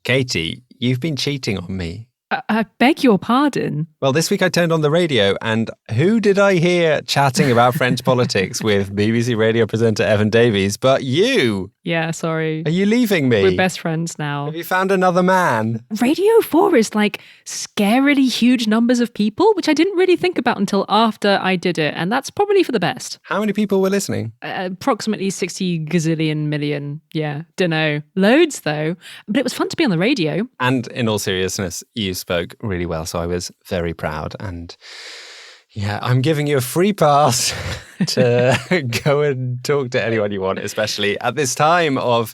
Katy, you've been cheating on me. I beg your pardon? Well, this week I turned on the radio and who did I hear chatting about French politics with BBC radio presenter Evan Davies but you? Yeah, sorry. Are you leaving me? We're best friends now. Have you found another man? Radio 4 is like scarily huge numbers of people, which I didn't really think about until after I did it. And that's probably for the best. How many people were listening? Approximately 60 gazillion million. Yeah, dunno. Loads though. But it was fun to be on the radio. And in all seriousness, you spoke really well. So I was very proud. And yeah, I'm giving you a free pass to go and talk to anyone you want, especially at this time of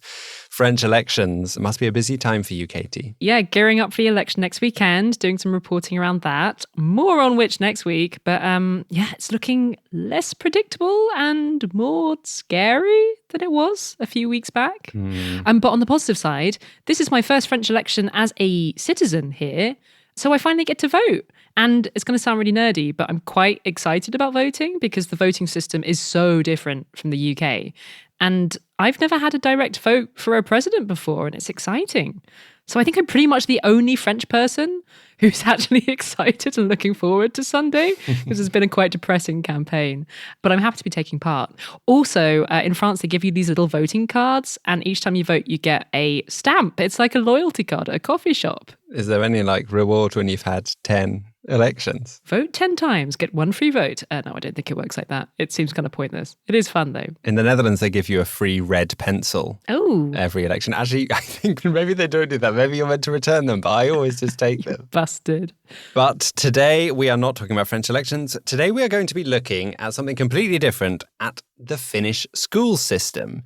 French elections. It must be a busy time for you, Katy. Yeah, gearing up for the election next weekend, doing some reporting around that. More on which next week. But yeah, it's looking less predictable and more scary than it was a few weeks back. But on the positive side, this is my first French election as a citizen here. So I finally get to vote. And it's going to sound really nerdy, but I'm quite excited about voting because the voting system is so different from the UK. And I've never had a direct vote for a president before, and it's exciting. So I think I'm pretty much the only French person who's actually excited and looking forward to Sunday because it's been a quite depressing campaign. But I'm happy to be taking part. Also, in France, they give you these little voting cards, and each time you vote, you get a stamp. It's like a loyalty card at a coffee shop. Is there any reward when you've had 10 elections? Vote 10 times, get one free vote. No, I don't think it works like that. It seems kind of pointless. It is fun, though. In the Netherlands, they give you a free red pencil every election. Actually, I think maybe they don't do that. Maybe you're meant to return them, but I always just take them. Busted. But today, we are not talking about French elections. Today, we are going to be looking at something completely different, at the Finnish school system.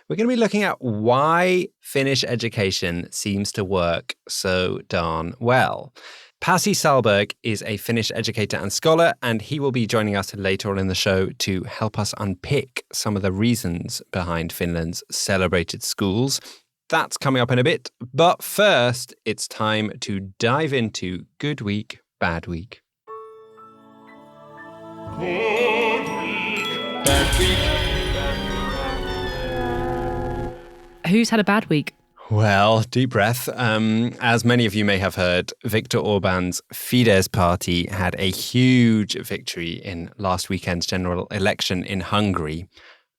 We're going to be looking at why Finnish education seems to work so darn well. Pasi Sahlberg is a Finnish educator and scholar, and he will be joining us later on in the show to help us unpick some of the reasons behind Finland's celebrated schools. That's coming up in a bit. But first, it's time to dive into Good Week, Bad Week. Good week, bad week. Who's had a bad week? Well, deep breath. As many of you may have heard, Viktor Orbán's Fidesz party had a huge victory in last weekend's general election in Hungary.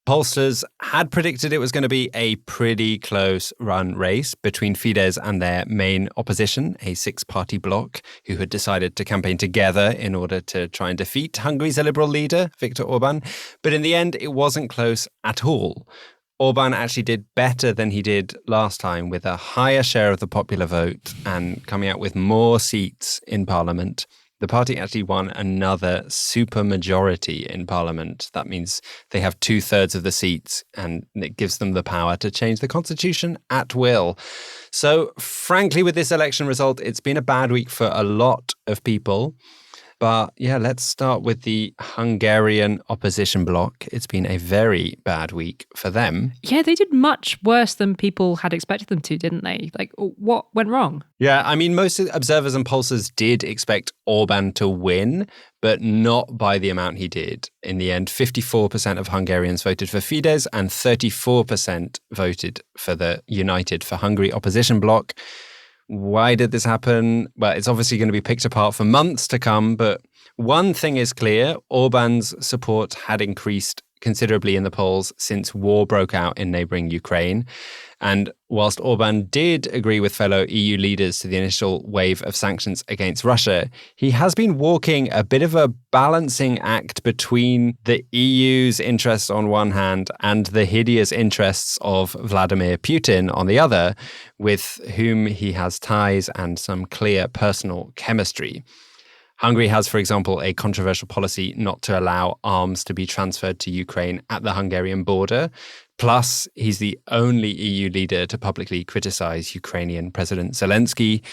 Pollsters had predicted it was going to be a pretty close run race between Fidesz and their main opposition, a six-party bloc, who had decided to campaign together in order to try and defeat Hungary's Liberal leader, Viktor Orbán. But in the end, it wasn't close at all. Orbán actually did better than he did last time, with a higher share of the popular vote and coming out with more seats in parliament. The party actually won another supermajority in parliament. That means they have 2/3 of the seats, and it gives them the power to change the constitution at will. So, frankly, with this election result, it's been a bad week for a lot of people. But yeah, let's start with the Hungarian opposition bloc. It's been a very bad week for them. Yeah, they did much worse than people had expected them to, didn't they? Like, what went wrong? Yeah, I mean, most observers and pollsters did expect Orbán to win, but not by the amount he did. In the end, 54% of Hungarians voted for Fidesz and 34% voted for the United for Hungary opposition bloc. Why did this happen? Well, it's obviously going to be picked apart for months to come, but one thing is clear. Orbán's support had increased considerably in the polls since war broke out in neighbouring Ukraine. And whilst Orbán did agree with fellow EU leaders to the initial wave of sanctions against Russia, he has been walking a bit of a balancing act between the EU's interests on one hand and the hideous interests of Vladimir Putin on the other, with whom he has ties and some clear personal chemistry. Hungary has, for example, a controversial policy not to allow arms to be transferred to Ukraine at the Hungarian border. Plus, he's the only EU leader to publicly criticize Ukrainian President Zelensky.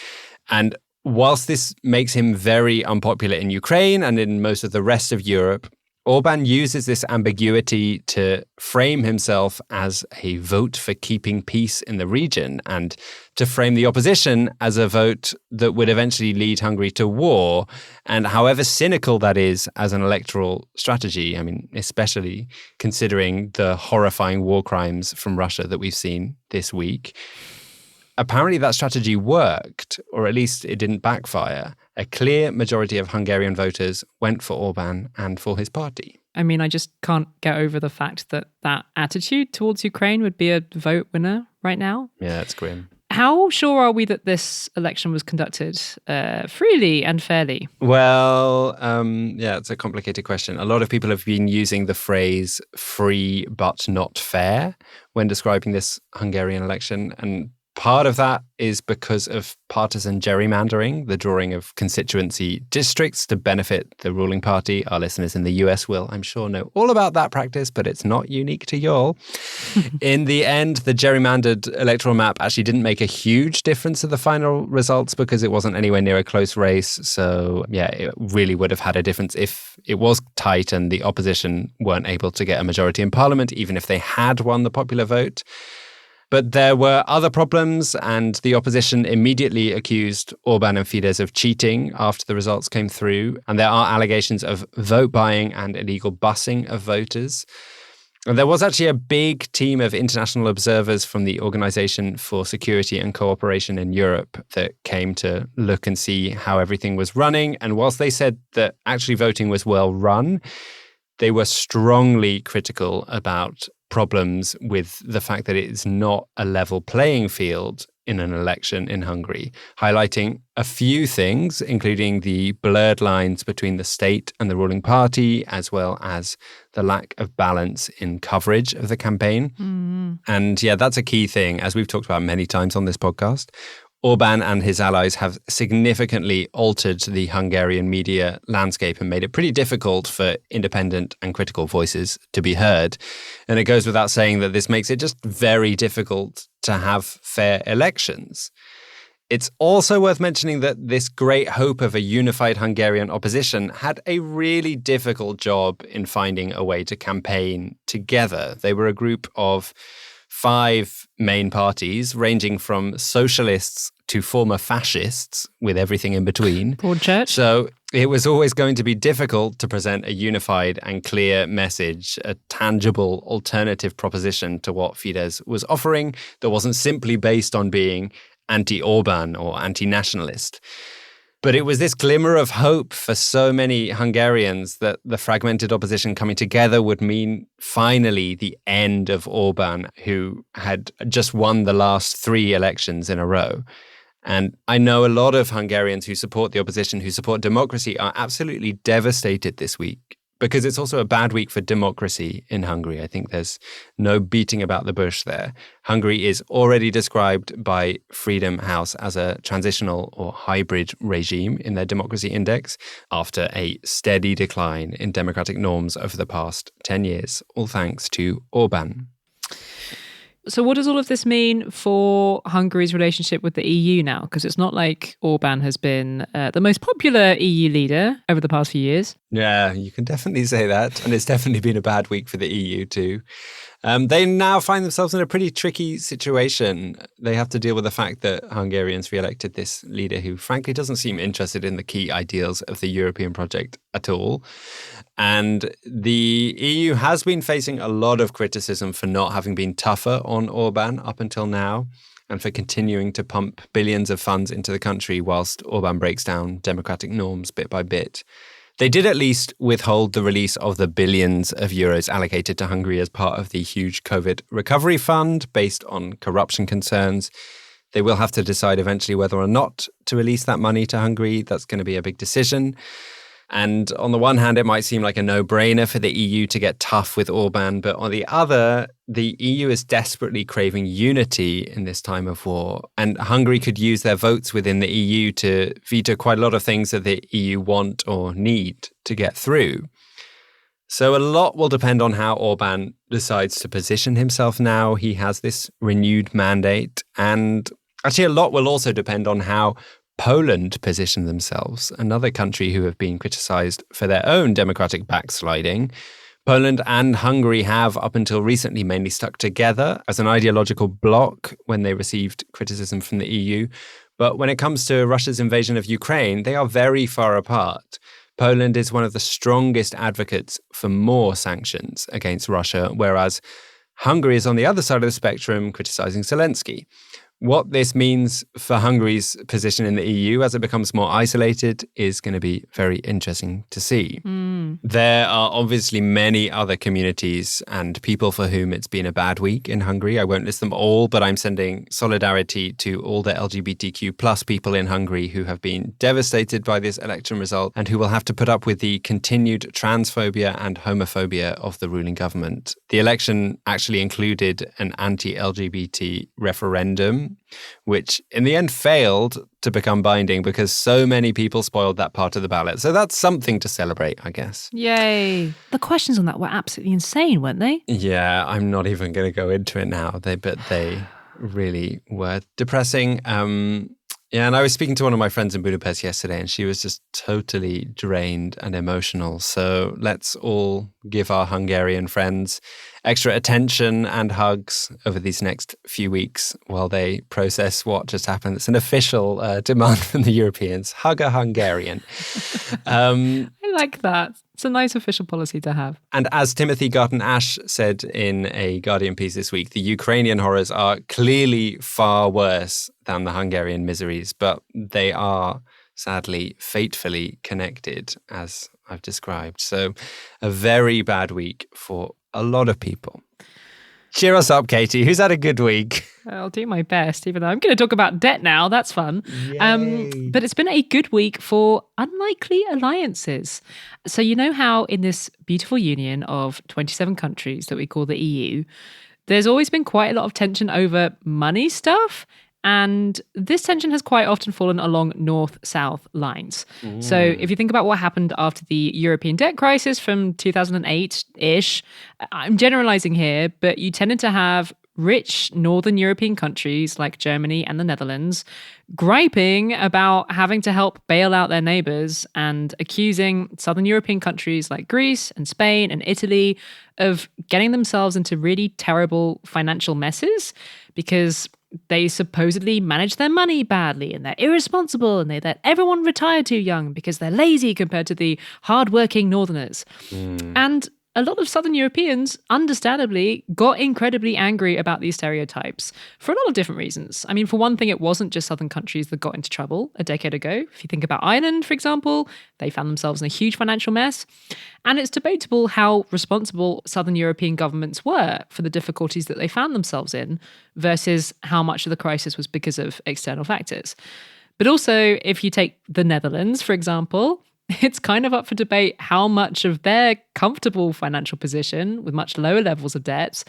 And whilst this makes him very unpopular in Ukraine and in most of the rest of Europe, Orbán uses this ambiguity to frame himself as a vote for keeping peace in the region and to frame the opposition as a vote that would eventually lead Hungary to war. And however cynical that is as an electoral strategy, I mean, especially considering the horrifying war crimes from Russia that we've seen this week, apparently that strategy worked, or at least it didn't backfire. A clear majority of Hungarian voters went for Orbán and for his party. I mean, I just can't get over the fact that that attitude towards Ukraine would be a vote winner right now. Yeah, it's grim. How sure are we that this election was conducted freely and fairly? Well, it's a complicated question. A lot of people have been using the phrase free but not fair when describing this Hungarian election. And part of that is because of partisan gerrymandering, the drawing of constituency districts to benefit the ruling party. Our listeners in the US will, I'm sure, know all about that practice, but it's not unique to y'all. In the end, the gerrymandered electoral map actually didn't make a huge difference to the final results because it wasn't anywhere near a close race. So, yeah, it really would have had a difference if it was tight and the opposition weren't able to get a majority in parliament, even if they had won the popular vote. But there were other problems, and the opposition immediately accused Orbán and Fidesz of cheating after the results came through. And there are allegations of vote buying and illegal busing of voters. And there was actually a big team of international observers from the Organization for Security and Cooperation in Europe that came to look and see how everything was running. And whilst they said that actually voting was well run, they were strongly critical about problems with the fact that it is not a level playing field in an election in Hungary, highlighting a few things, including the blurred lines between the state and the ruling party, as well as the lack of balance in coverage of the campaign. And yeah, that's a key thing, as we've talked about many times on this podcast. Orbán and his allies have significantly altered the Hungarian media landscape and made it pretty difficult for independent and critical voices to be heard. And it goes without saying that this makes it just very difficult to have fair elections. It's also worth mentioning that this great hope of a unified Hungarian opposition had a really difficult job in finding a way to campaign together. They were a group of 5 main parties, ranging from socialists to former fascists, with everything in between. Broad church. So it was always going to be difficult to present a unified and clear message, a tangible alternative proposition to what Fidesz was offering that wasn't simply based on being anti-Orbán or anti-nationalist. But it was this glimmer of hope for so many Hungarians that the fragmented opposition coming together would mean finally the end of Orbán, who had just won the last 3 elections in a row. And I know a lot of Hungarians who support the opposition, who support democracy, are absolutely devastated this week because it's also a bad week for democracy in Hungary. I think there's no beating about the bush there. Hungary is already described by Freedom House as a transitional or hybrid regime in their democracy index after a steady decline in democratic norms over the past 10 years, all thanks to Orbán. So what does all of this mean for Hungary's relationship with the EU now? Because it's not like Orbán has been the most popular EU leader over the past few years. Yeah, you can definitely say that. And it's definitely been a bad week for the EU too. They now find themselves in a pretty tricky situation. They have to deal with the fact that Hungarians re-elected this leader who frankly doesn't seem interested in the key ideals of the European project at all. And the EU has been facing a lot of criticism for not having been tougher on Orbán up until now and for continuing to pump billions of funds into the country whilst Orbán breaks down democratic norms bit by bit. They did at least withhold the release of the billions of euros allocated to Hungary as part of the huge COVID recovery fund based on corruption concerns. They will have to decide eventually whether or not to release that money to Hungary. That's going to be a big decision. And on the one hand, it might seem like a no-brainer for the EU to get tough with Orbán, but on the other, the EU is desperately craving unity in this time of war. And Hungary could use their votes within the EU to veto quite a lot of things that the EU want or need to get through. So a lot will depend on how Orbán decides to position himself now. He has this renewed mandate. And actually, a lot will also depend on how Poland position themselves, another country who have been criticized for their own democratic backsliding. Poland and Hungary have, up until recently, mainly stuck together as an ideological bloc when they received criticism from the EU. But when it comes to Russia's invasion of Ukraine, they are very far apart. Poland is one of the strongest advocates for more sanctions against Russia, whereas Hungary is on the other side of the spectrum, criticizing Zelensky. What this means for Hungary's position in the EU as it becomes more isolated is going to be very interesting to see. There are obviously many other communities and people for whom it's been a bad week in Hungary. I won't list them all, but I'm sending solidarity to all the LGBTQ plus people in Hungary who have been devastated by this election result and who will have to put up with the continued transphobia and homophobia of the ruling government. The election actually included an anti-LGBT referendum, which in the end failed to become binding because so many people spoiled that part of the ballot. So that's something to celebrate, I guess. Yay. The questions on that were absolutely insane, weren't they? Yeah, I'm not even going to go into it now. But they really were depressing. Yeah, and I was speaking to one of my friends in Budapest yesterday, and she was just totally drained and emotional. So let's all give our Hungarian friends extra attention and hugs over these next few weeks while they process what just happened. It's an official demand from the Europeans. Hug a Hungarian. I like that. It's a nice official policy to have. And as Timothy Garton-Ash said in a Guardian piece this week, the Ukrainian horrors are clearly far worse than the Hungarian miseries, but they are sadly fatefully connected, as I've described. So a very bad week for a lot of people. Cheer us up, Katy. Who's had a good week? I'll do my best, even though I'm going to talk about debt now. That's fun. But it's been a good week for unlikely alliances. So you know how in this beautiful union of 27 countries that we call the EU, there's always been quite a lot of tension over money stuff. And this tension has quite often fallen along north-south lines. So if you think about what happened after the European debt crisis from 2008-ish, I'm generalizing here, but you tended to have rich northern European countries like Germany and the Netherlands griping about having to help bail out their neighbors and accusing southern European countries like Greece and Spain and Italy of getting themselves into really terrible financial messes because they supposedly manage their money badly and they're irresponsible and they let everyone retire too young because they're lazy compared to the hardworking northerners. And a lot of Southern Europeans, understandably, got incredibly angry about these stereotypes for a lot of different reasons. I mean, for one thing, it wasn't just Southern countries that got into trouble a decade ago. If you think about Ireland, for example, they found themselves in a huge financial mess. And it's debatable how responsible Southern European governments were for the difficulties that they found themselves in versus how much of the crisis was because of external factors. But also, if you take the Netherlands, for example, it's kind of up for debate how much of their comfortable financial position with much lower levels of debts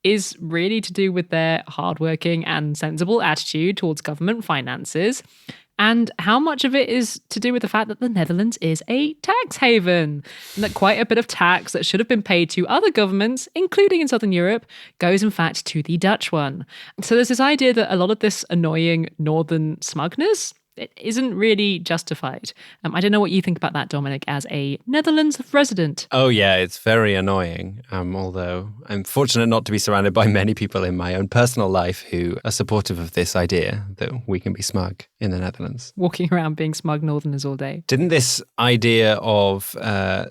is really to do with their hardworking and sensible attitude towards government finances, and how much of it is to do with the fact that the Netherlands is a tax haven, and that quite a bit of tax that should have been paid to other governments, including in Southern Europe, goes in fact to the Dutch one. So there's this idea that a lot of this annoying northern smugness, it isn't really justified. I don't know what you think about that, Dominic, as a Netherlands resident. Oh, yeah, it's very annoying. Although I'm fortunate not to be surrounded by many people in my own personal life who are supportive of this idea that we can be smug in the Netherlands. Walking around being smug northerners all day. Didn't this idea of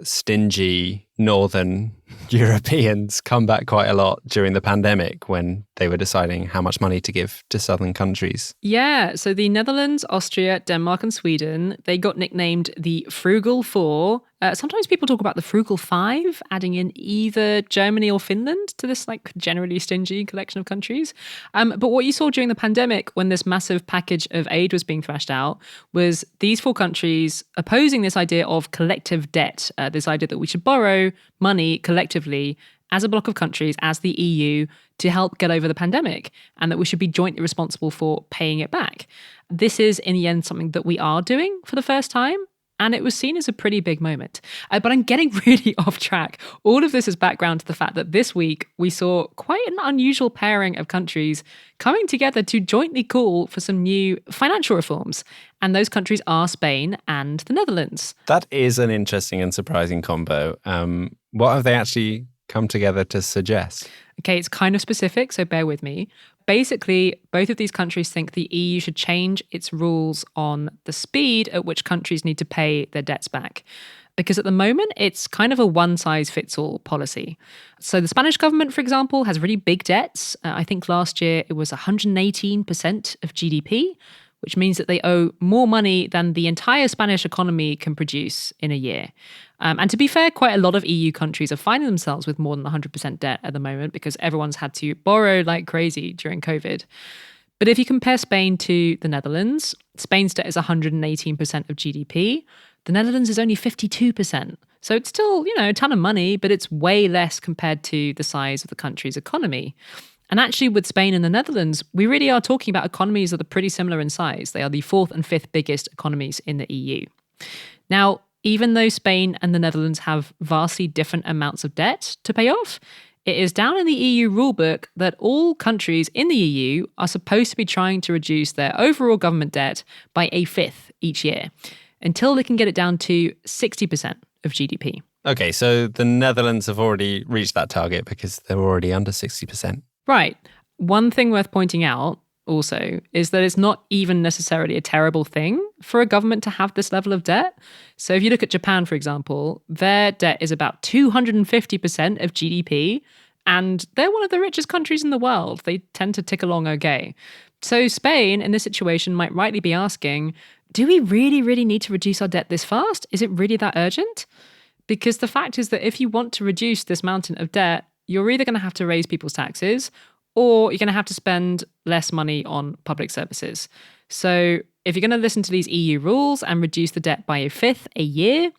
stingy northern Europeans come back quite a lot during the pandemic when they were deciding how much money to give to southern countries? Yeah, so the Netherlands, Austria, Denmark and Sweden, they got nicknamed the Frugal Four. Sometimes people talk about the Frugal Five, adding in either Germany or Finland to this like generally stingy collection of countries. But what you saw during the pandemic when this massive package of aid was being thrashed out was these four countries opposing this idea of collective debt, this idea that we should borrow money collectively as a block of countries, as the EU, to help get over the pandemic, and that we should be jointly responsible for paying it back. This is, in the end, something that we are doing for the first time, and it was seen as a pretty big moment. But I'm getting really off track. All of this is background to the fact that this week we saw quite an unusual pairing of countries coming together to jointly call for some new financial reforms. And those countries are Spain and the Netherlands. That is an interesting and surprising combo. What have they actually come together to suggest? Okay, it's kind of specific, so bear with me. Basically, both of these countries think the EU should change its rules on the speed at which countries need to pay their debts back. because at the moment it's kind of a one-size-fits-all policy. So the Spanish government, for example, has really big debts. I think last year it was 118% of GDP, which means that they owe more money than the entire Spanish economy can produce in a year. And to be fair, quite a lot of EU countries are finding themselves with more than 100% debt at the moment because everyone's had to borrow like crazy during COVID. But if you compare Spain to the Netherlands, Spain's debt is 118% of GDP. The Netherlands is only 52%. So it's still, a ton of money, but it's way less compared to the size of the country's economy. And actually, with Spain and the Netherlands, we really are talking about economies that are pretty similar in size. They are the fourth and fifth biggest economies in the EU. Now, even though Spain and the Netherlands have vastly different amounts of debt to pay off, it is down in the EU rulebook that all countries in the EU are supposed to be trying to reduce their overall government debt by a fifth each year, until they can get it down to 60% of GDP. Okay, so the Netherlands have already reached that target because they're already under 60%. Right. One thing worth pointing out also is that it's not even necessarily a terrible thing for a government to have this level of debt. So if you look at Japan, for example, their debt is about 250% of GDP, and they're one of the richest countries in the world. They tend to tick along okay. So Spain, in this situation, might rightly be asking, do we really, really need to reduce our debt this fast? Is it really that urgent? Because the fact is that if you want to reduce this mountain of debt, you're either going to have to raise people's taxes or you're going to have to spend less money on public services. So if you're going to listen to these EU rules and reduce the debt by a fifth a year,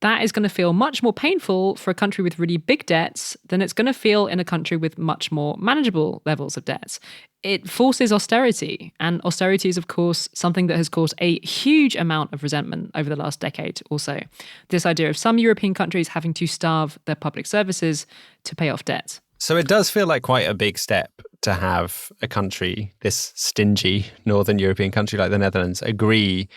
that is going to feel much more painful for a country with really big debts than it's going to feel in a country with much more manageable levels of debts. It forces austerity, and austerity is, of course, something that has caused a huge amount of resentment over the last decade or so. This idea of some European countries having to starve their public services to pay off debt. So it does feel like quite a big step to have a country, this stingy Northern European country like the Netherlands, agree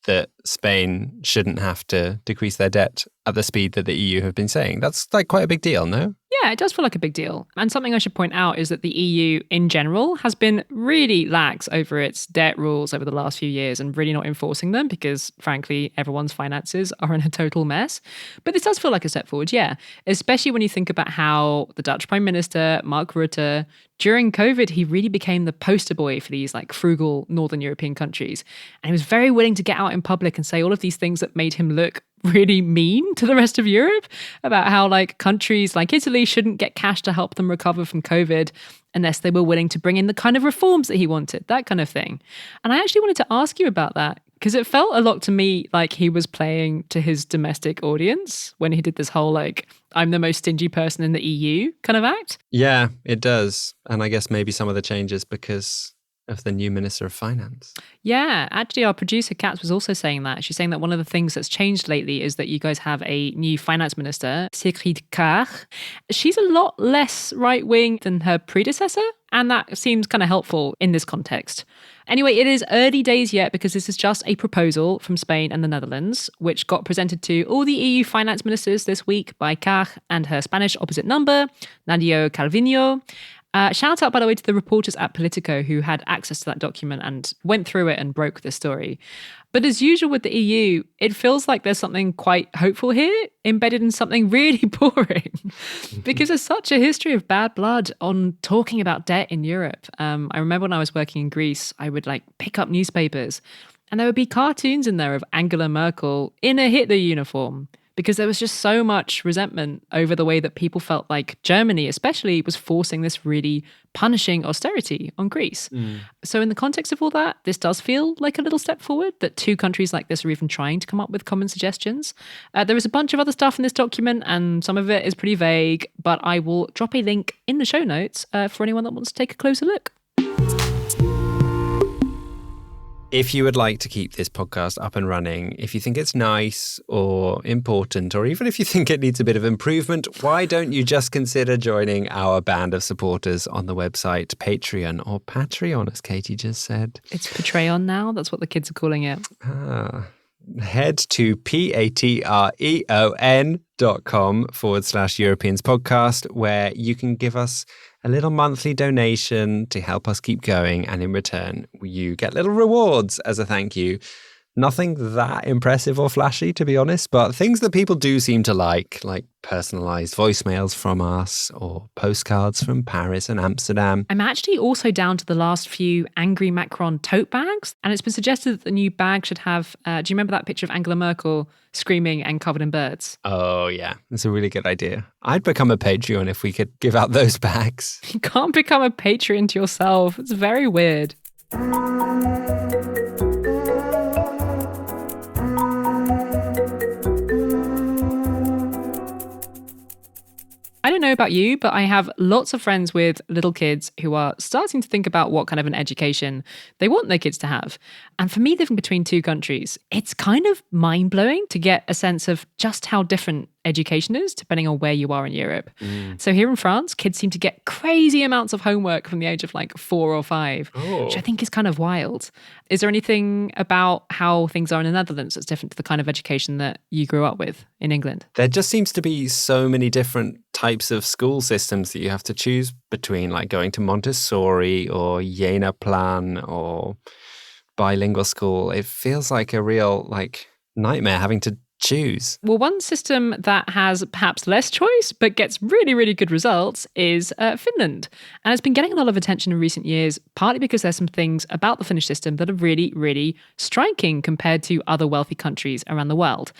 that Spain shouldn't have to decrease their debt at the speed that the EU have been saying. That's like quite a big deal, no? Yeah, it does feel like a big deal. And something I should point out is that the EU in general has been really lax over its debt rules over the last few years and really not enforcing them because, frankly, everyone's finances are in a total mess. But this does feel like a step forward, yeah, especially when you think about how the Dutch Prime Minister, Mark Rutte, during COVID, he really became the poster boy for these like frugal Northern European countries. And he was very willing to get out in public and say all of these things that made him look really mean to the rest of Europe about how like countries like Italy shouldn't get cash to help them recover from COVID unless they were willing to bring in the kind of reforms that he wanted, that kind of thing. And I actually wanted to ask you about that because it felt a lot to me like he was playing to his domestic audience when he did this whole like, I'm the most stingy person in the EU kind of act. Yeah, it does. And I guess maybe some of the changes because of the new Minister of Finance. Yeah, actually our producer Kat was also saying that. She's saying that one of the things that's changed lately is that you guys have a new finance minister, Sigrid Kaag. She's a lot less right-wing than her predecessor, and that seems kind of helpful in this context. Anyway, it is early days yet because this is just a proposal from Spain and the Netherlands, which got presented to all the EU finance ministers this week by Kaag and her Spanish opposite number, Nadio Calviño. Shout out, by the way, to the reporters at Politico who had access to that document and went through it and broke the story. But as usual with the EU, it feels like there's something quite hopeful here, embedded in something really boring. Because there's such a history of bad blood on talking about debt in Europe. I remember when I was working in Greece, I would like pick up newspapers and there would be cartoons in there of Angela Merkel in a Hitler uniform. Because there was just so much resentment over the way that people felt like Germany especially was forcing this really punishing austerity on Greece. So in the context of all that, this does feel like a little step forward that two countries like this are even trying to come up with common suggestions. There is a bunch of other stuff in this document and some of it is pretty vague, but I will drop a link in the show notes for anyone that wants to take a closer look. If you would like to keep this podcast up and running, if you think it's nice or important, or even if you think it needs a bit of improvement, why don't you just consider joining our band of supporters on the website Patreon or Patreon, as Katy just said. It's Patreon now. That's what the kids are calling it. Head to patreon.com/Europeans podcast, where you can give us a little monthly donation to help us keep going. And in return, you get little rewards as a thank you. Nothing that impressive or flashy, to be honest, but things that people do seem to like personalized voicemails from us or postcards from Paris and Amsterdam. I'm actually also down to the last few Angry Macron tote bags, and it's been suggested that the new bag should have, do you remember that picture of Angela Merkel screaming and covered in birds? Oh, yeah. That's a really good idea. I'd become a Patreon if we could give out those bags. You can't become a Patreon to yourself. It's very weird. I don't know about you, but I have lots of friends with little kids who are starting to think about what kind of an education they want their kids to have. And for me, living between two countries, it's kind of mind-blowing to get a sense of just how different education is depending on where you are in Europe. So here in France, kids seem to get crazy amounts of homework from the age of like 4 or 5, which I think is kind of wild. Is there anything about how things are in the Netherlands that's different to the kind of education that you grew up with in England? There just seems to be so many different types of school systems that you have to choose between, like going to Montessori or Jena Plan or bilingual school. It feels like a real nightmare having to choose. Well, one system that has perhaps less choice but gets really, really good results is Finland. And it's been getting a lot of attention in recent years, partly because there's some things about the Finnish system that are really, really striking compared to other wealthy countries around the world.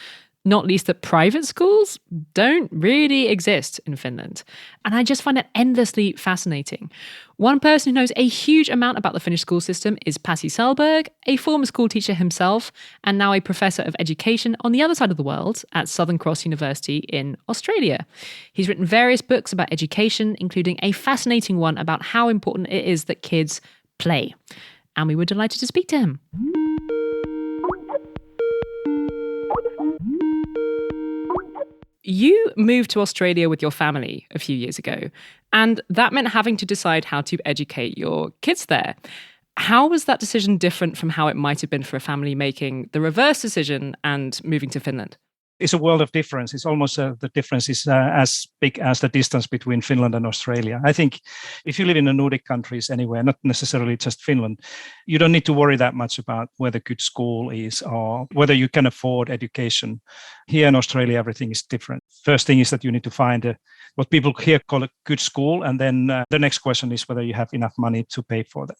Not least that private schools don't really exist in Finland. And I just find it endlessly fascinating. One person who knows a huge amount about the Finnish school system is Pasi Sahlberg, a former school teacher himself, and now a professor of education on the other side of the world at Southern Cross University in Australia. He's written various books about education, including a fascinating one about how important it is that kids play. And we were delighted to speak to him. You moved to Australia with your family a few years ago, and that meant having to decide how to educate your kids there. How was that decision different from how it might have been for a family making the reverse decision and moving to Finland? It's a world of difference. It's almost the difference is as big as the distance between Finland and Australia. I think if you live in the Nordic countries anywhere, not necessarily just Finland, you don't need to worry that much about where the good school is or whether you can afford education. Here in Australia, everything is different. First thing is that you need to find what people here call a good school. And then the next question is whether you have enough money to pay for that.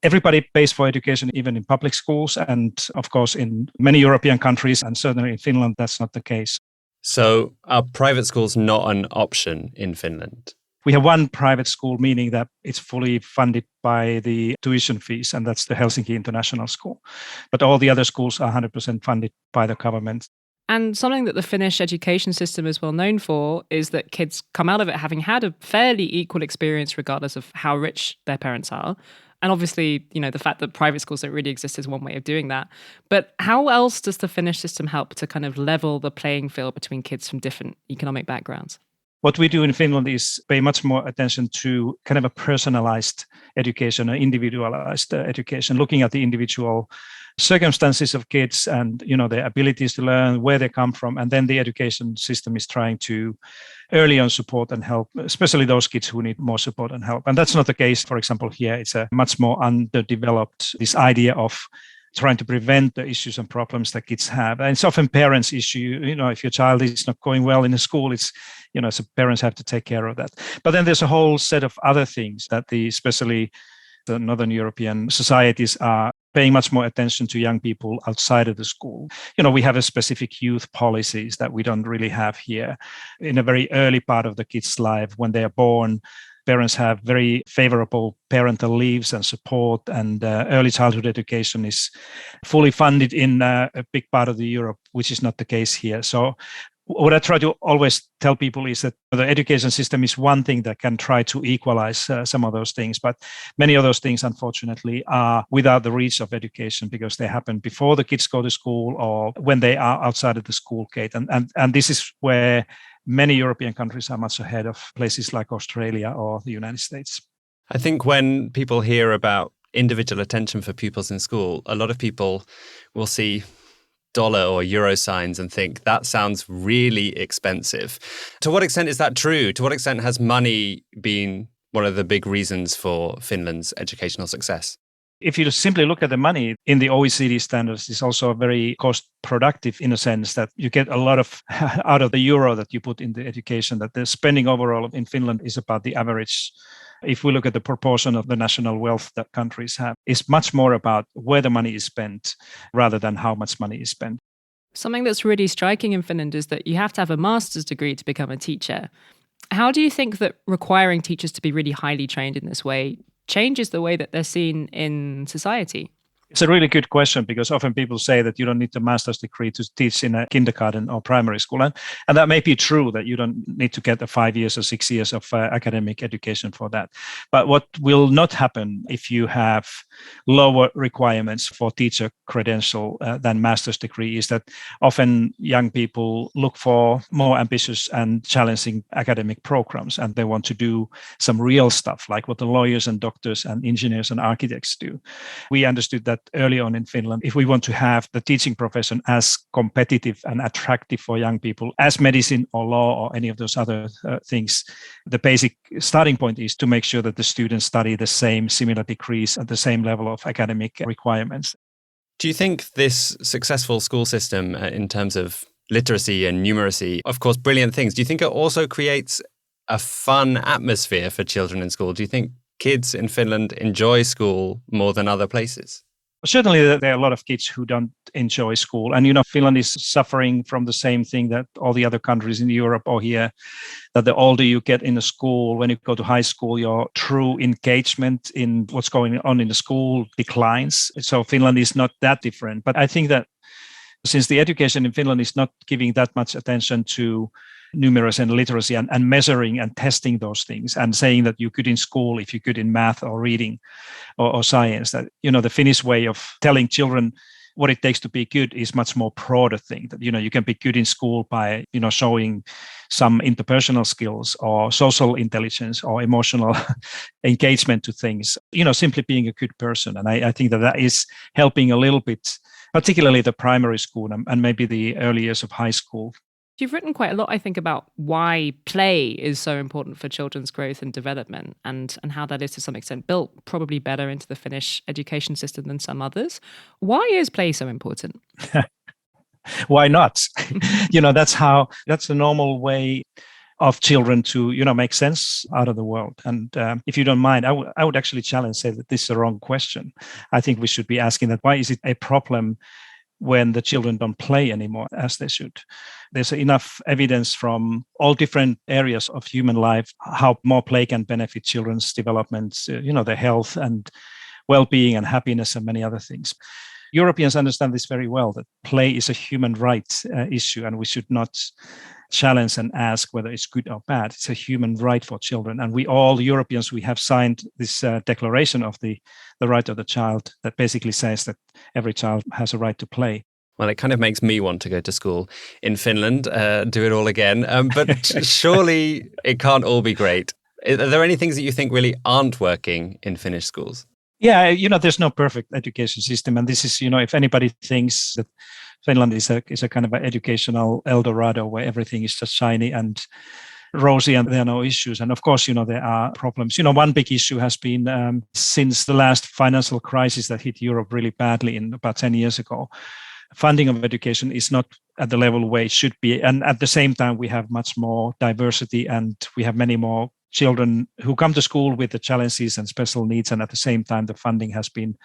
Everybody pays for education, even in public schools. And of course, in many European countries, and certainly in Finland, that's not the case. So are private schools not an option in Finland? We have one private school, meaning that it's fully funded by the tuition fees, and that's the Helsinki International School. But all the other schools are 100% funded by the government. And something that the Finnish education system is well known for is that kids come out of it having had a fairly equal experience regardless of how rich their parents are. And obviously, the fact that private schools don't really exist is one way of doing that. But how else does the Finnish system help to kind of level the playing field between kids from different economic backgrounds? What we do in Finland is pay much more attention to kind of a personalized education, an individualized education, looking at the individual circumstances of kids and their abilities to learn, where they come from, and then the education system is trying to early on support and help, especially those kids who need more support and help. And that's not the case, for example, here. It's a much more underdeveloped, this idea of trying to prevent the issues and problems that kids have. And it's often parents' issue. If your child is not going well in the school, it's, so parents have to take care of that. But then there's a whole set of other things that especially the Northern European societies are paying much more attention to young people outside of the school. We have a specific youth policies that we don't really have here. In a very early part of the kid's life, when they are born, parents have very favorable parental leaves and support, and early childhood education is fully funded in a big part of the Europe, which is not the case here. So what I try to always tell people is that the education system is one thing that can try to equalize some of those things, but many of those things, unfortunately, are without the reach of education because they happen before the kids go to school or when they are outside of the school gate. And this is where many European countries are much ahead of places like Australia or the United States. I think when people hear about individual attention for pupils in school, a lot of people will see dollar or euro signs and think that sounds really expensive. To what extent is that true? To what extent has money been one of the big reasons for Finland's educational success? If you simply look at the money in the OECD standards, it's also very cost productive in a sense that you get a lot of out of the euro that you put in the education, that the spending overall in Finland is about the average. If we look at the proportion of the national wealth that countries have, it's much more about where the money is spent rather than how much money is spent. Something that's really striking in Finland is that you have to have a master's degree to become a teacher. How do you think that requiring teachers to be really highly trained in this way changes the way that they're seen in society? It's a really good question, because often people say that you don't need a master's degree to teach in a kindergarten or primary school. And that may be true, that you don't need to get 5 years or 6 years of academic education for that. But what will not happen if you have lower requirements for teacher credential than master's degree is that often young people look for more ambitious and challenging academic programs, and they want to do some real stuff like what the lawyers and doctors and engineers and architects do. We understood that early on in Finland, if we want to have the teaching profession as competitive and attractive for young people as medicine or law or any of those other things, the basic starting point is to make sure that the students study the same similar degrees at the same level of academic requirements. Do you think this successful school system in terms of literacy and numeracy, of course, brilliant things, do you think it also creates a fun atmosphere for children in school? Do you think kids in Finland enjoy school more than other places? Certainly, there are a lot of kids who don't enjoy school. And, Finland is suffering from the same thing that all the other countries in Europe or here, that the older you get in a school, when you go to high school, your true engagement in what's going on in the school declines. So Finland is not that different. But I think that since the education in Finland is not giving that much attention to numeracy and literacy and measuring and testing those things and saying that you're good in school if you're good in math or reading or science, that the Finnish way of telling children what it takes to be good is much more broader thing, that you can be good in school by showing some interpersonal skills or social intelligence or emotional engagement to things, simply being a good person. And I think that is helping a little bit, particularly the primary school and maybe the early years of high school. You've written quite a lot, I think, about why play is so important for children's growth and development, and how that is to some extent built probably better into the Finnish education system than some others. Why is play so important? Why not? That's the normal way of children to, make sense out of the world. And if you don't mind, I would actually say that this is the wrong question. I think we should be asking that, why is it a problem when the children don't play anymore as they should? There's enough evidence from all different areas of human life how more play can benefit children's development, their health and well-being and happiness and many other things. Europeans understand this very well, that play is a human rights issue, and we should not challenge and ask whether it's good or bad. It's a human right for children. And we all Europeans, we have signed this declaration of the right of the child that basically says that every child has a right to play. Well, it kind of makes me want to go to school in Finland, do it all again. But surely it can't all be great. Are there any things that you think really aren't working in Finnish schools? Yeah, there's no perfect education system. And this is, if anybody thinks that Finland is a kind of an educational El Dorado where everything is just shiny and rosy and there are no issues. And of course, there are problems. One big issue has been since the last financial crisis that hit Europe really badly in about 10 years ago, funding of education is not at the level where it should be. And at the same time, we have much more diversity and we have many more children who come to school with the challenges and special needs, and at the same time the funding has been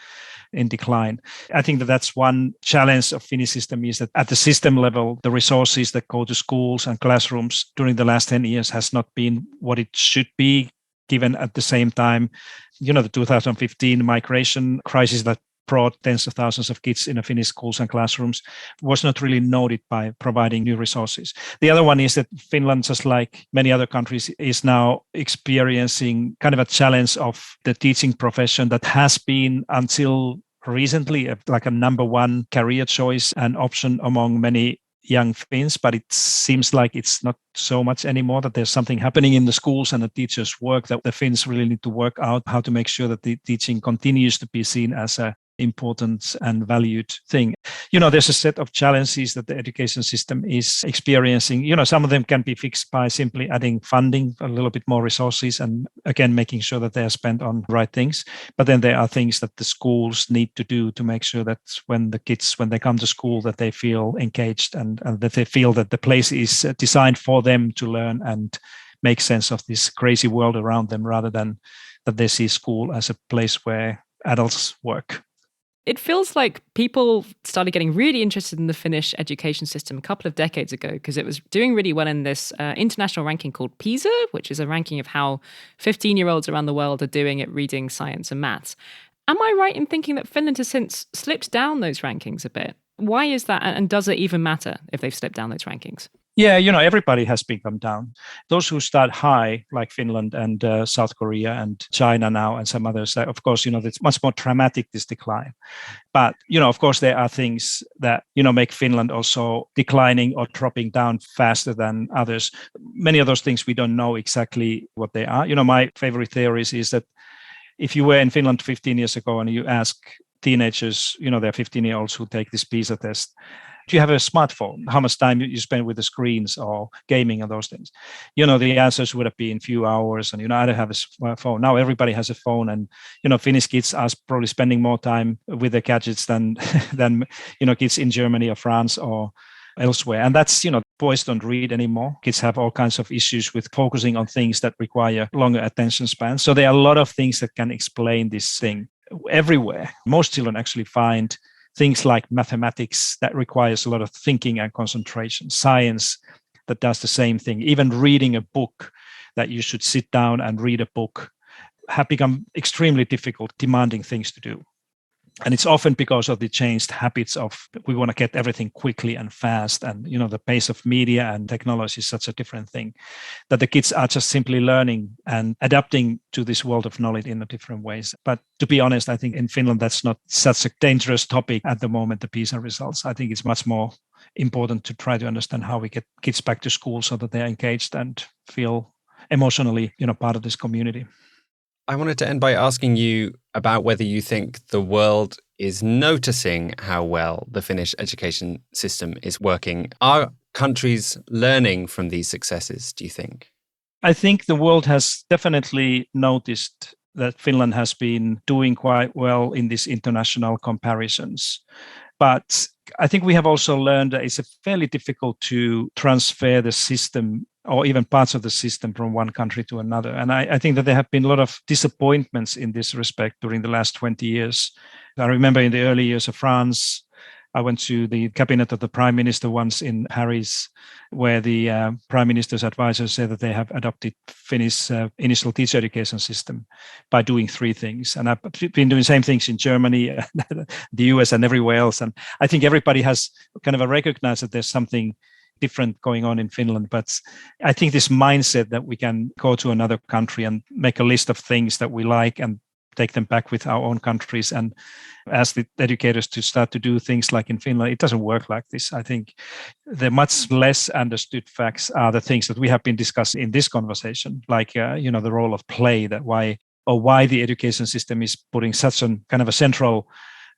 in decline. I think that that's one challenge of Finnish system, is that at the system level, the resources that go to schools and classrooms during the last 10 years has not been what it should be, given at the same time, the 2015 migration crisis that brought tens of thousands of kids in Finnish schools and classrooms was not really noted by providing new resources. The other one is that Finland, just like many other countries, is now experiencing kind of a challenge of the teaching profession that has been until recently like a number one career choice and option among many young Finns, but it seems like it's not so much anymore, that there's something happening in the schools and the teachers' work that the Finns really need to work out how to make sure that the teaching continues to be seen as a important and valued thing. There's a set of challenges that the education system is experiencing. Some of them can be fixed by simply adding funding, a little bit more resources, and again, making sure that they are spent on right things. But then there are things that the schools need to do to make sure that when the kids, when they come to school, that they feel engaged and that they feel that the place is designed for them to learn and make sense of this crazy world around them, rather than that they see school as a place where adults work. It feels like people started getting really interested in the Finnish education system a couple of decades ago because it was doing really well in this international ranking called PISA, which is a ranking of how 15-year-olds around the world are doing at reading, science and maths. Am I right in thinking that Finland has since slipped down those rankings a bit? Why is that? And does it even matter if they've slipped down those rankings? Yeah, everybody has been come down. Those who start high, like Finland and South Korea and China now and some others, of course, it's much more dramatic, this decline. But, of course, there are things that, make Finland also declining or dropping down faster than others. Many of those things we don't know exactly what they are. My favorite theories is that if you were in Finland 15 years ago and you ask teenagers, they're 15-year-olds who take this PISA test, do you have a smartphone? How much time you spend with the screens or gaming and those things? The answers would have been a few hours and, I don't have a smartphone. Now everybody has a phone and, Finnish kids are probably spending more time with the gadgets than kids in Germany or France or elsewhere. And that's, boys don't read anymore. Kids have all kinds of issues with focusing on things that require longer attention spans. So there are a lot of things that can explain this thing everywhere. Most children actually find things like mathematics that requires a lot of thinking and concentration, science that does the same thing, even reading a book, that you should sit down and read a book, have become extremely difficult, demanding things to do. And it's often because of the changed habits of we want to get everything quickly and fast. And, the pace of media and technology is such a different thing that the kids are just simply learning and adapting to this world of knowledge in different ways. But to be honest, I think in Finland, that's not such a dangerous topic at the moment, the PISA results. I think it's much more important to try to understand how we get kids back to school so that they're engaged and feel emotionally, part of this community. I wanted to end by asking you about whether you think the world is noticing how well the Finnish education system is working. Are countries learning from these successes, do you think? I think the world has definitely noticed that Finland has been doing quite well in these international comparisons. But I think we have also learned that it's fairly difficult to transfer the system or even parts of the system from one country to another. And I think that there have been a lot of disappointments in this respect during the last 20 years. I remember in the early years of France, I went to the cabinet of the prime minister once in Paris, where the prime minister's advisors said that they have adopted Finnish initial teacher education system by doing three things. And I've been doing the same things in Germany, the US and everywhere else. And I think everybody has kind of recognized that there's something different going on in Finland. But I think this mindset that we can go to another country and make a list of things that we like and take them back with our own countries and ask the educators to start to do things like in Finland, it doesn't work like this. I think the much less understood facts are the things that we have been discussing in this conversation, like, the role of play, that why the education system is putting such a kind of a central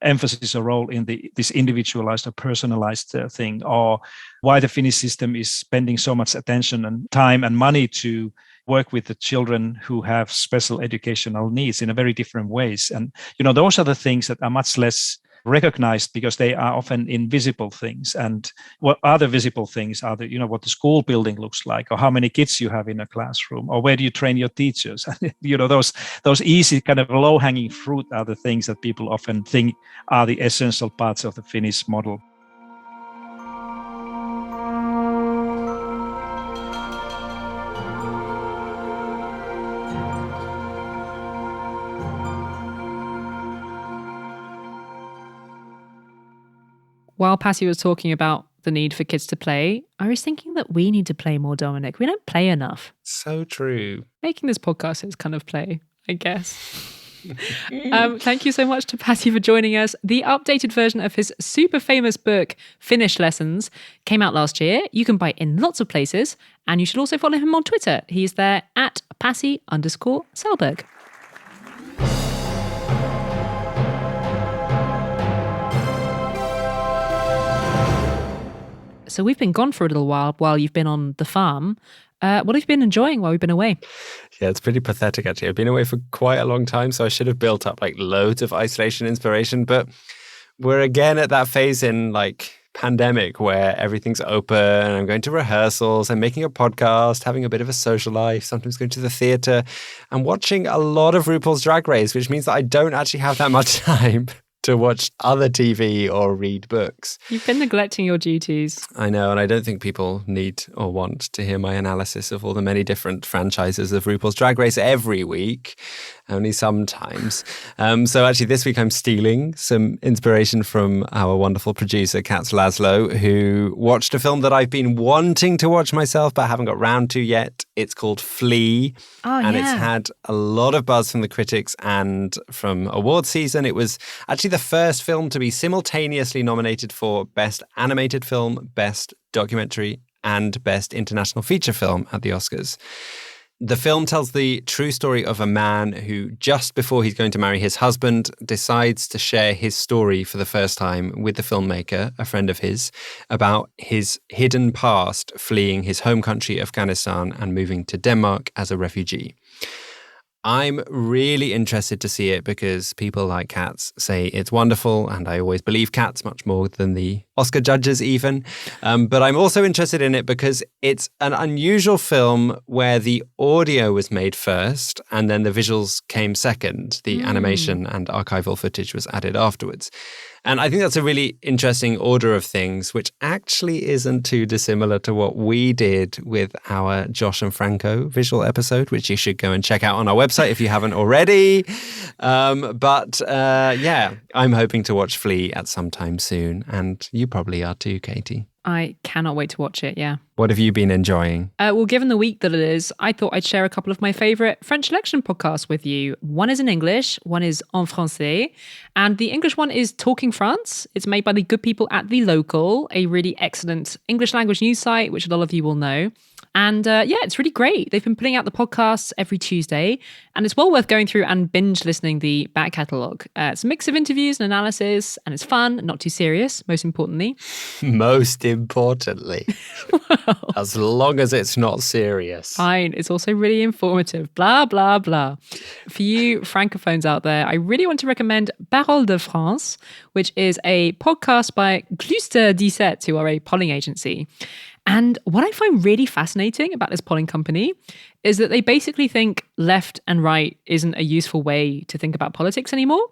emphasis or role in this individualized or personalized thing, or why the Finnish system is spending so much attention and time and money to work with the children who have special educational needs in a very different ways. And, those are the things that are much less recognized because they are often invisible things. And what are the visible things are what the school building looks like, or how many kids you have in a classroom, or where do you train your teachers? Those easy kind of low-hanging fruit are the things that people often think are the essential parts of the Finnish model. While Pasi was talking about the need for kids to play, I was thinking that we need to play more, Dominic. We don't play enough. So true. Making this podcast is kind of play, I guess. Thank you so much to Pasi for joining us. The updated version of his super famous book, Finnish Lessons, came out last year. You can buy it in lots of places, and you should also follow him on Twitter. He's there at Pasi_Sahlberg. So we've been gone for a little while you've been on the farm. What have you been enjoying while we've been away? Yeah, it's pretty pathetic, actually. I've been away for quite a long time, so I should have built up like loads of isolation inspiration. But we're again at that phase in like pandemic where everything's open and I'm going to rehearsals, I'm making a podcast, having a bit of a social life, sometimes going to the theatre and watching a lot of RuPaul's Drag Race, which means that I don't actually have that much time to watch other TV or read books. You've been neglecting your duties. I know, and I don't think people need or want to hear my analysis of all the many different franchises of RuPaul's Drag Race every week, only sometimes. So actually this week I'm stealing some inspiration from our wonderful producer, Kat Laszlo, who watched a film that I've been wanting to watch myself but haven't got round to yet. It's called Flea, and it's had a lot of buzz from the critics and from award season. It was actually the first film to be simultaneously nominated for Best Animated Film, Best Documentary, and Best International Feature Film at the Oscars. The film tells the true story of a man who, just before he's going to marry his husband, decides to share his story for the first time with the filmmaker, a friend of his, about his hidden past fleeing his home country, Afghanistan, and moving to Denmark as a refugee. I'm really interested to see it because people like Cats say it's wonderful, and I always believe Cats much more than the Oscar judges even. But I'm also interested in it because it's an unusual film where the audio was made first and then the visuals came second. The animation and archival footage was added afterwards. And I think that's a really interesting order of things, which actually isn't too dissimilar to what we did with our Josh and Franco visual episode, which you should go and check out on our website if you haven't already. Yeah, I'm hoping to watch Flea at some time soon. And you probably are too, Katy. I cannot wait to watch it, yeah. What have you been enjoying? Well, given the week that it is, I thought I'd share a couple of my favourite French election podcasts with you. One is in English, one is en français, and the English one is Talking France. It's made by the good people at The Local, a really excellent English language news site, which a lot of you will know. And it's really great. They've been putting out the podcasts every Tuesday, and it's well worth going through and binge listening the back catalogue. It's a mix of interviews and analysis, and it's fun, not too serious, most importantly. Most importantly. Well, as long as it's not serious. Fine. It's also really informative. Blah, blah, blah. For you francophones out there, I really want to recommend Parole de France, which is a podcast by Cluster 17, who are a polling agency. And what I find really fascinating about this polling company is that they basically think left and right isn't a useful way to think about politics anymore.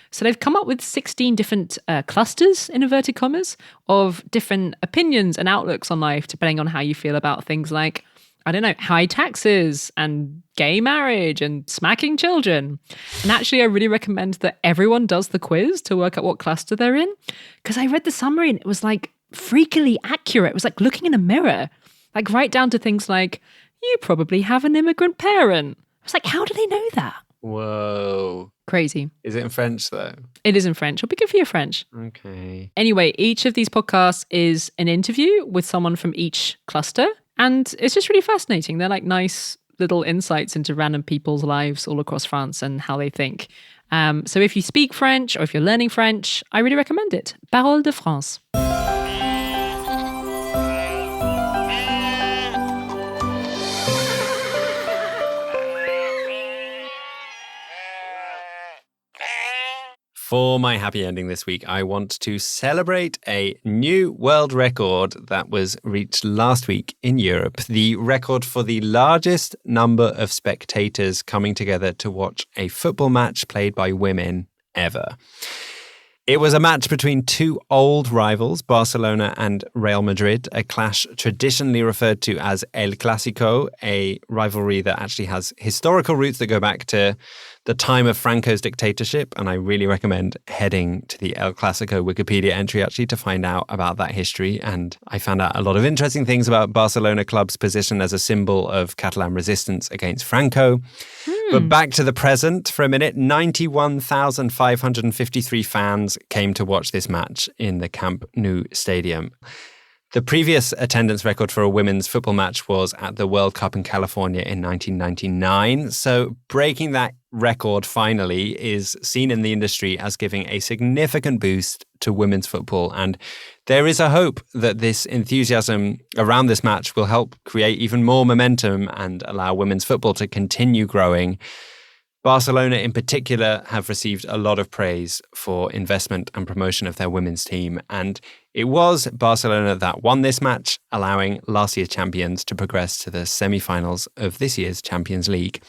So they've come up with 16 different clusters, in inverted commas, of different opinions and outlooks on life, depending on how you feel about things like, I don't know, high taxes and gay marriage and smacking children. And actually, I really recommend that everyone does the quiz to work out what cluster they're in. Because I read the summary and it was like freakily accurate. It was like looking in a mirror, like right down to things like, you probably have an immigrant parent. I was like, how do they know that? Whoa. Crazy. Is it in French though? It is in French. It'll be good for your French. Okay. Anyway, each of these podcasts is an interview with someone from each cluster. And it's just really fascinating. They're like nice little insights into random people's lives all across France and how they think. So if you speak French or if you're learning French, I really recommend it. Parole de France. For my happy ending this week, I want to celebrate a new world record that was reached last week in Europe. The record for the largest number of spectators coming together to watch a football match played by women ever. It was a match between two old rivals, Barcelona and Real Madrid, a clash traditionally referred to as El Clásico, a rivalry that actually has historical roots that go back to the time of Franco's dictatorship. And I really recommend heading to the El Clásico Wikipedia entry actually to find out about that history. And I found out a lot of interesting things about Barcelona club's position as a symbol of Catalan resistance against Franco. But back to the present for a minute, 91,553 fans came to watch this match in the Camp Nou Stadium. The previous attendance record for a women's football match was at the World Cup in California in 1999. So breaking that record finally is seen in the industry as giving a significant boost to women's football. And There is a hope that this enthusiasm around this match will help create even more momentum and allow women's football to continue growing. Barcelona in particular have received a lot of praise for investment and promotion of their women's team. And it was Barcelona that won this match, allowing last year's champions to progress to the semi-finals of this year's Champions League.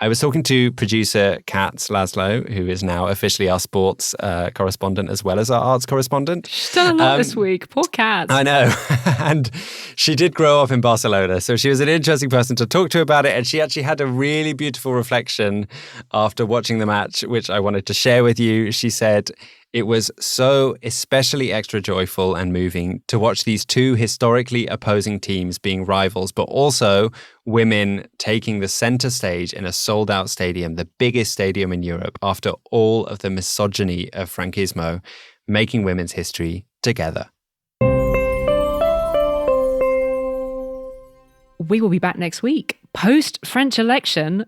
I was talking to producer Kat Laszlo, who is now officially our sports correspondent as well as our arts correspondent. She's done a lot this week. Poor Kat. I know. And she did grow up in Barcelona. So she was an interesting person to talk to about it. And she actually had a really beautiful reflection after watching the match, which I wanted to share with you. She said, it was so especially extra joyful and moving to watch these two historically opposing teams being rivals, but also women taking the center stage in a sold-out stadium, the biggest stadium in Europe, after all of the misogyny of Franquismo, making women's history together. We will be back next week, post-French election.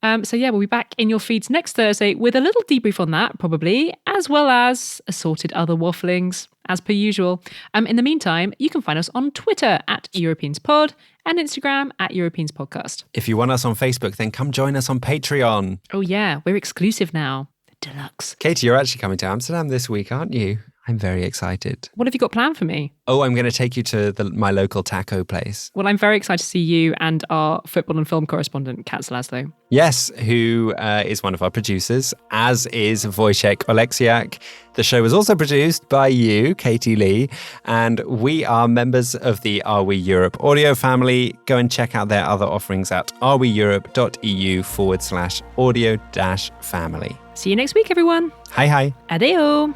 We'll be back in your feeds next Thursday with a little debrief on that, probably, as well as assorted other wafflings, as per usual. In the meantime, you can find us on Twitter at EuropeansPod and Instagram at EuropeansPodcast. If you want us on Facebook, then come join us on Patreon. Oh yeah, we're exclusive now. Deluxe. Katy, you're actually coming to Amsterdam this week, aren't you? I'm very excited. What have you got planned for me? Oh, I'm going to take you to my local taco place. Well, I'm very excited to see you and our football and film correspondent, Kat Laszlo. Yes, who is one of our producers, as is Wojciech Oleksiak. The show was also produced by you, Katy Lee, and we are members of the Are We Europe audio family. Go and check out their other offerings at areweeurope.eu/audio-family. See you next week, everyone. Hi. Adeo.